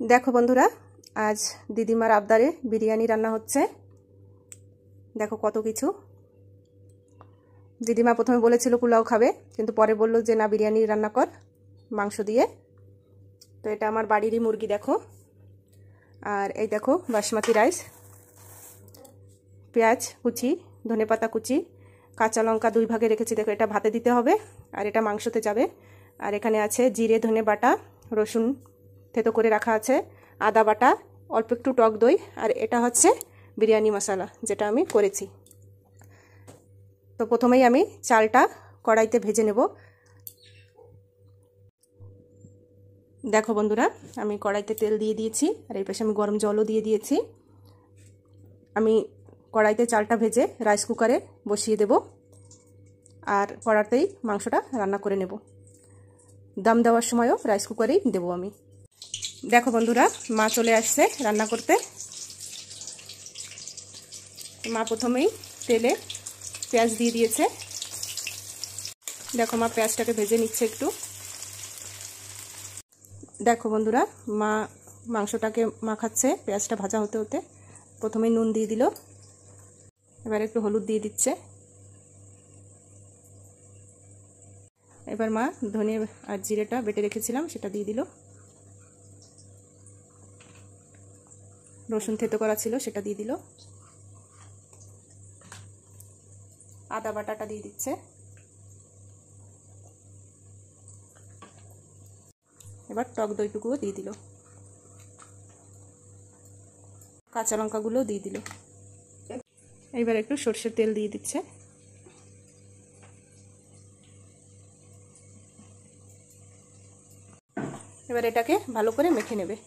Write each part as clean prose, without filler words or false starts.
देखो बंधुरा आज दिदिमार आबदारे बिरियानी रान्ना होच्छे। देखो कत किछु। दिदिमा प्रथमे बोलेछिलो पोलाओ खाबे किन्तु परे बोललो जे ना बिरियानी रान्ना कर मांस दिए। तो एटा आमार बाड़िरई मुरगी देखो। और এই देखो बासमती राइस, पेঁয়াজ कुचि, धनेपाता कुचि, काँचा लंका दुई भागे रेखेछि। देखो এটা भाते दिते होबे और এটা मांसते जाबे। और एखाने आछे जिरे धने बाटा, रसुन থেতো করে রাখা আছে, আদা বাটা, অল্প একটু টক দই আর এটা হচ্ছে বিরিয়ানি মশলা যেটা আমি করেছি। তো প্রথমেই আমি চালটা কড়াইতে ভেজে নেব। দেখো বন্ধুরা আমি কড়াইতে তেল দিয়ে দিয়েছি আর এই পাশে আমি গরম জলও দিয়ে দিয়েছি। আমি কড়াইতে চালটা ভেজে রাইস কুকারে বসিয়ে দেব আর কড়াইতেই মাংসটা রান্না করে নেব। দম দেওয়ার সময়ও রাইস কুকারেই দেব আমি। देखो बंधुरा मा चले आसছে रान्ना करते। मा प्रथमेই तेले पेঁয়াজ দিয়ে দিয়েছে। देखो मा পেঁয়াজটাকে ভেজে নিচ্ছে একটু। देखो बंधुरा मा মাংসটাকে মাখাচ্ছে পেঁয়াজটা ভাজা হতে হতে। প্রথমেই নুন দিয়ে দিল, এবার একটু হলুদ দিয়ে দিচ্ছে। এবার মা ধনে আর জিরেটা বেটে রেখেছিলাম সেটা দিয়ে দিল। রসুন থেতো করা ছিল সেটা দিয়ে দিল। আদা বাটাটা দিয়ে দিচ্ছে। এবার টক দইটুকুও দিয়ে দিল। কাঁচা লঙ্কাগুলো দিয়ে দিল। এবার একটু সরষের তেল দিয়ে দিচ্ছে। এবার এটাকে ভালো করে মেখে নেবে।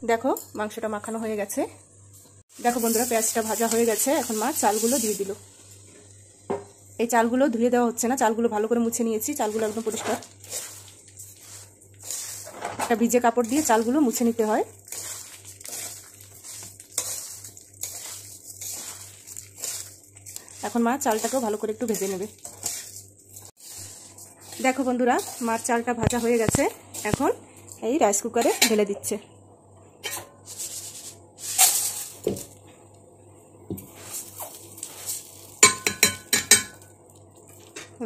देखो মাংসটা মাখানো হয়ে গেছে। দেখো বন্ধুরা পেঁয়াজটা ভাজা হয়ে গেছে। এখন মা চালগুলো দিয়ে দিল। এই চালগুলো ধুয়ে দেওয়া হচ্ছে না, চালগুলো ভালো করে মুছে নিয়েছি। চালগুলো একদম পরিষ্কার। একটা ভিজে কাপড় দিয়ে চালগুলো মুছে নিতে হয়। এখন মা চালটাকেও ভালো করে একটু ভেজে নেবে। দেখো বন্ধুরা মার চালটা ভাজা হয়ে গেছে। এখন এই রাইস কুকারে ঢেলে দিচ্ছে।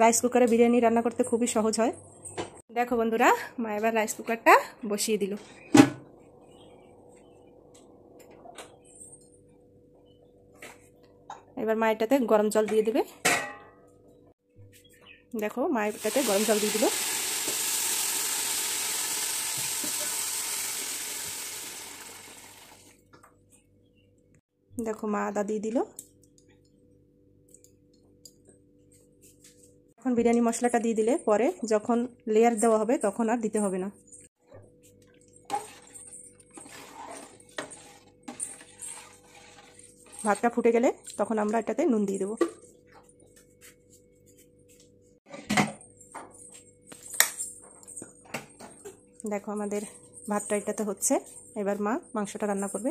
রাইস কুকারে বিরিয়ানি রান্না করতে খুবই সহজ হয়। দেখো বন্ধুরা মা এবার রাইস কুকারটা বসিয়ে দিল। এবার মা এটাতে গরম জল দিয়ে দেবে। দেখো মা এটাতে গরম জল দিয়ে দিল। দেখো মা আদা দিয়ে দিল। এখন বিরিয়ানি মশলাটা দিয়ে দিলে পরে যখন লেয়ার দেওয়া হবে তখন আর দিতে হবে না। ভাতটা ফুটে গেলে তখন আমরা এটাতে নুন দিয়ে দেব। দেখো আমাদের ভাতটা এটাতে হচ্ছে। এবার মা মাংসটা রান্না করবে।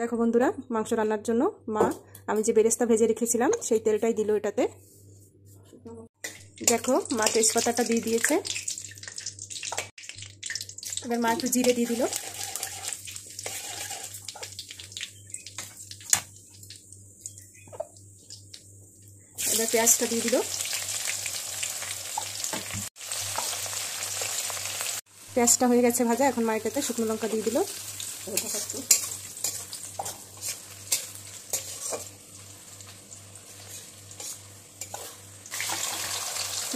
দেখো বন্ধুরা মাংস রান্নার জন্য মা আমি যে বেরেস্তা ভেজে রেখেছিলাম সেই তেলটাই দিল এটাতে। देखो मा तेजपाताटा দিয়ে দিয়েছে। এবার মা একটু জিরে দিয়ে দিল। এবার পেঁয়াজটা দিয়ে দিল। পেঁয়াজটা হয়ে গেছে ভাজা। এখন মা এটাতে শুকনো লঙ্কা দিয়ে দিল।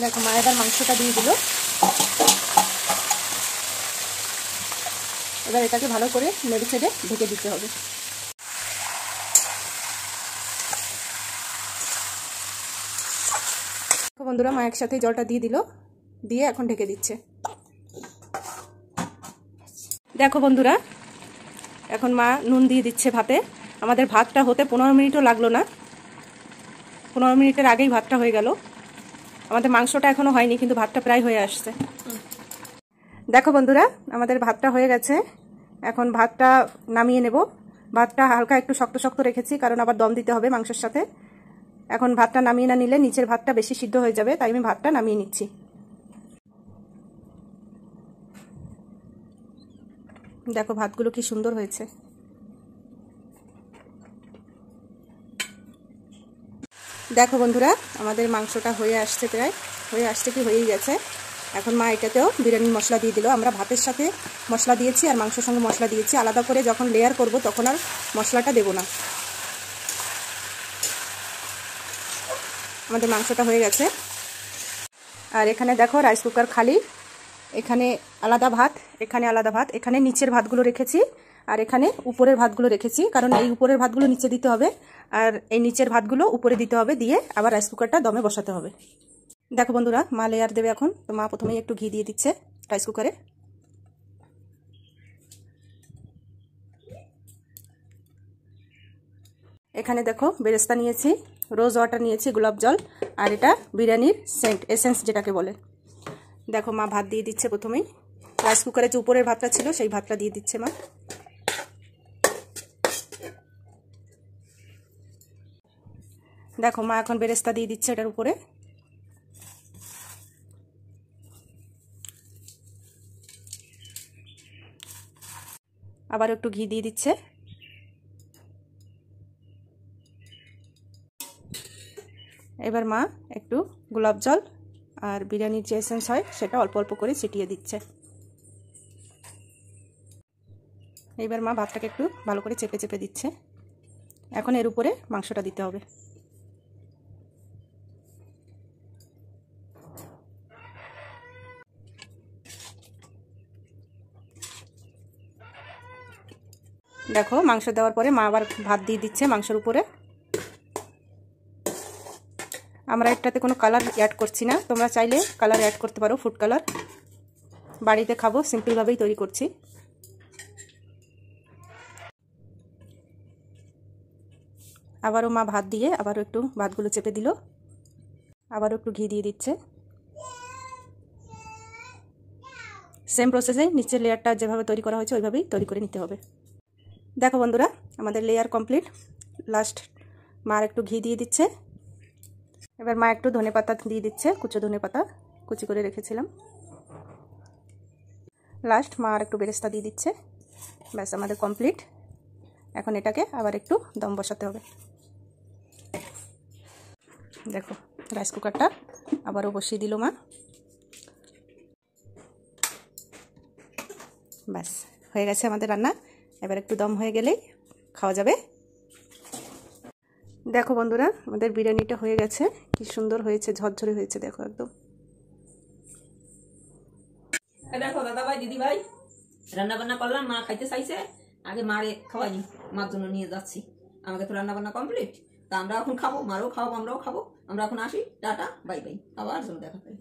দেখো মা এবার মাংসটা দিয়ে দিল। এবার এটাকে ভালো করে নেড়ে ছেড়ে ঢেকে দিতে হবে। বন্ধুরা মা একসাথে জলটা দিয়ে দিল, দিয়ে এখন ঢেকে দিচ্ছে। দেখো বন্ধুরা এখন মা নুন দিয়ে দিচ্ছে ভাতে। আমাদের ভাতটা হতে 15 মিনিটও লাগলো না। 15 মিনিটের আগেই ভাতটা হয়ে গেল। আমাদের মাংসটা এখনো হয়নি কিন্তু ভাতটা প্রায় হয়ে আসছে। দেখো বন্ধুরা আমাদের ভাতটা হয়ে গেছে। এখন ভাতটা নামিয়ে নেব। ভাতটা হালকা একটু শক্ত শক্ত রেখেছি কারণ আবার দম দিতে হবে মাংসের সাথে। এখন ভাতটা নামিয়ে না নিলে নিচের ভাতটা বেশি সিদ্ধ হয়ে যাবে, তাই আমি ভাতটা নামিয়ে নিচ্ছি। দেখো ভাতগুলো কি সুন্দর হয়েছে। দেখো বন্ধুরা, আমাদের মাংসটা হয়ে আসছে, প্রায় হয়ে আসছে, কি হয়েই গেছে। এখন মা এটাতেও বিরিয়ানির মশলা দিয়ে দিল। আমরা ভাতের সাথে মশলা দিয়েছি আর মাংসের সঙ্গে মশলা দিয়েছি, আলাদা করে যখন লেয়ার করব তখন আর মশলাটা দেব না। আমাদের মাংসটা হয়ে গেছে। আর এখানে দেখো রাইস কুকার খালি, এখানে আলাদা ভাত, এখানে আলাদা ভাত, এখানে নিচের ভাতগুলো রেখেছি আর এখানে উপরের ভাতগুলো রেখেছি, কারণ এই উপরের ভাতগুলো নিচে দিতে হবে আর এই নিচের ভাতগুলো উপরে দিতে হবে, দিয়ে আবার রাইস কুকারটা দমে বসাতে হবে। দেখো বন্ধুরা, মা লেয়ার দেবে এখন। তো মা প্রথমেই একটু ঘি দিয়ে দিচ্ছে রাইস কুকারে। এখানে দেখো বেরেস্তা নিয়েছি, রোজ ওয়াটার নিয়েছি, গোলাপ জল, আর এটা বিরিয়ানির সেন্ট এসেন্স যেটাকে বলে। দেখো মা ভাত দিয়ে দিচ্ছে প্রথমেই। রাইস কুকারে যে উপরের ভাতটা ছিল সেই ভাতটা দিয়ে দিচ্ছে মা। দেখো মা এখন বেরেস্তা দিয়ে দিচ্ছে এটার উপরে। আবার একটু ঘি দিয়ে দিচ্ছে। এবার মা একটু গোলাপ জল আর বিরিয়ানির যে এসেন্স হয় সেটা অল্প অল্প করে ছিটিয়ে দিচ্ছে। এইবার মা ভাতটাকে একটু ভালো করে চেপে চেপে দিচ্ছে। এখন এর উপরে মাংসটা দিতে হবে। দেখো মাংস দেওয়ার পরে মা আবার ভাত দিয়ে দিচ্ছে মাংসের উপরে। আমরা এটাতে কোনো কালার অ্যাড করছি না, তোমরা চাইলে কালার অ্যাড করতে পারো, ফুড কালার। বাড়িতে খাবো, সিম্পলভাবেই তৈরি করছি। আবারও মা ভাত দিয়ে আবারও একটু ভাতগুলো চেপে দিল, আবারও একটু ঘি দিয়ে দিচ্ছে। সেম প্রসেসে নিচের লেয়ারটা যেভাবে তৈরি করা হয়েছে ওইভাবেই তৈরি করে নিতে হবে। দেখো বন্ধুরা, আমাদের লেয়ার কমপ্লিট। লাস্ট মা আর একটু ঘি দিয়ে দিচ্ছে। এবার মা একটু ধনেপাতা দিয়ে দিচ্ছে, কুচো ধনেপাতা কুচি করে রেখেছিলাম। লাস্ট মা আর একটু বেরেস্তা দিয়ে দিচ্ছে। ব্যাস আমাদের কমপ্লিট। এখন এটাকে আবার একটু দম বসাতে হবে। দেখো রাইস কুকারটা আবারও বসিয়ে দিল মা। ব্যাস হয়ে গেছে আমাদের রান্না। এবার একটু দম হয়ে গেলেই খাওয়া যাবে। দেখো বন্ধুরা, আমাদের বিরিয়ানিটা হয়ে গেছে। কি সুন্দর হয়েছে, ঝরঝরে হয়েছে, দেখো একদম। দেখো দাদা ভাই দিদি ভাই রান্না বান্না করলাম, মা খাইতে চাইছে, আগে মারে খাওয়াইনি, মার জন্য নিয়ে যাচ্ছি। আমাকে তো রান্না বান্না কমপ্লিট, তা আমরা এখন খাবো, মারও খাবো, আমরাও খাবো। আমরা এখন আসি, টাটা বাই বাই, আবার জন্য দেখা পাই।